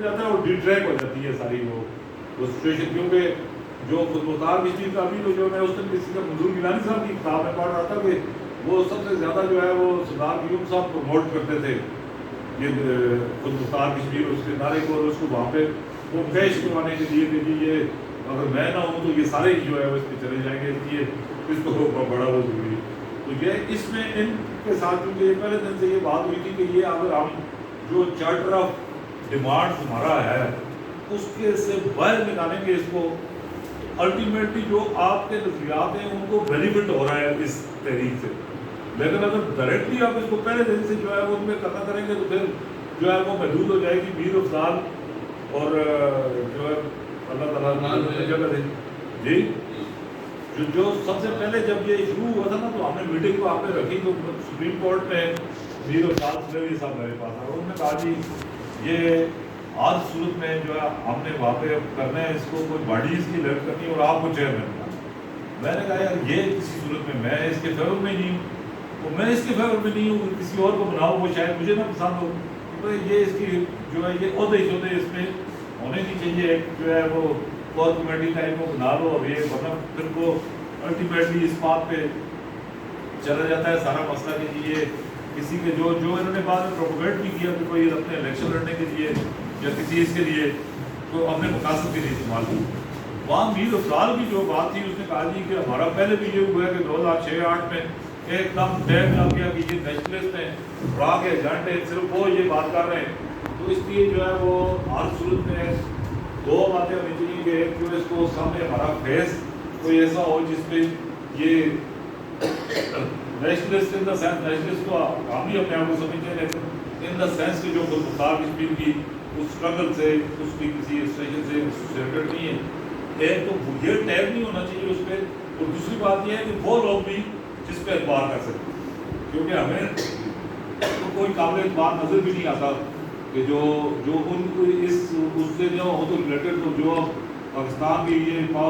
میں جاتا ہے اور ڈی ٹریک ہو جاتی ہے ساری وہ سچویشن. کیونکہ جو خود مختار بشتی کا بھی جو میں اس دن کسی کا منظور گیلانی صاحب کی کتاب میں پڑھ رہا تھا کہ وہ سب سے زیادہ جو ہے وہ سردار قیوم صاحب پروموٹ کرتے تھے یہ خود مختار کشمیر اس کے نعرے کو, اور اس کو وہاں پہ وہ پیش کروانے کے لیے کہ یہ اگر میں نہ ہوں تو یہ سارے جو ہے وہ اس پہ چلے جائیں گے, اس لیے اس کو بڑا وہ ضروری ہے. تو یہ اس میں ان کے ساتھ کیونکہ یہ پہلے دن سے یہ بات ہوئی تھی کہ یہ اگر ہم جو چارٹر آف ڈیمانڈ ہمارا ہے اس کے سے باہر نکالیں گے اس کو, الٹیمیٹلی جو آپ کے نظریات ہیں ان کو بینیفٹ ہو رہا ہے اس تحریک سے. لیکن اگر ڈائریکٹلی آپ اس کو پہلے دن سے جو ہے وہ ان میں کرنا کریں گے تو پھر جو ہے وہ محدود ہو جائے گی میر افضال اور جو ہے اللہ تعالیٰ جگہ دے جی. جو سب سے پہلے جب یہ شروع ہوا تھا نا تو ہم نے میٹنگ کو آپ نے رکھی تو سپریم کورٹ میں میر افضال سلیوی صاحب میرے پاس آئے, انہوں نے کہا جی یہ آج صورت میں جو ہے ہم نے وہاں پہ کرنا ہے اس کو کوئی باڈی اس کی الیکٹ کرنی ہے اور آپ کو چیئرمین بنانا. میں نے کہا یار یہ کسی صورت میں اس کے فیور میں نہیں ہوں, اور میں اس کے فیور میں نہیں ہوں, کسی اور کو بناؤ وہ شاید مجھے نہ پسند ہو. تو یہ اس کی جو ہے یہ عہدے شہدے اس میں ہونے نہیں چاہیے, جو ہے وہ کور کمیٹی ٹائپ کو بنا لو اور یہ ورنہ پھر وہ الٹیمیٹلی اس بات پہ چلا جاتا ہے سارا مسئلہ کہ یہ کسی کے جو انہوں نے بعد میں پروپوگیٹ بھی کیا کہ کوئی اپنے الیکشن لڑنے کے لیے یا کسی اس کے لیے تو اپنے مقاصد کے لیے استعمال کی. وہاں میر افضال کی جو بات تھی اس نے کہا جی کہ ہمارا پہلے بھی یہ ہوا ہے کہ 2006-08 میں ایک دم ٹیگ لگ گیا کہ یہ نیشنلسٹ ہیں, را کے ایجنٹ ہیں, صرف وہ یہ بات کر رہے ہیں. تو اس لیے جو ہے وہ ہر صورت میں دو باتیں ہونی چاہیے کہ ایک جو اس کو سامنے ہمارا فیس کوئی ایسا ہو جس پہ یہ nationalist in the sense, nationalist تو ہم بھی اپنے آپ کو سمجھتے ہیں لیکن ان دا سینس کی جو خود مختار کشمیر کی اس اسٹرگل سے اس کی کسی اسٹیشن سے ریلیٹڈ نہیں ہے. ایک تو یہ ٹیگ نہیں ہونا چاہیے اس پہ, اور دوسری بات یہ ہے کہ وہ لوگ بھی جس پہ اعتبار کر سکتے, کیونکہ ہمیں کوئی قابل اعتبار نظر بھی نہیں آتا کہ جو ان کو اس سے جو ہو تو ریلیٹڈ تو جو پاکستان کی یہ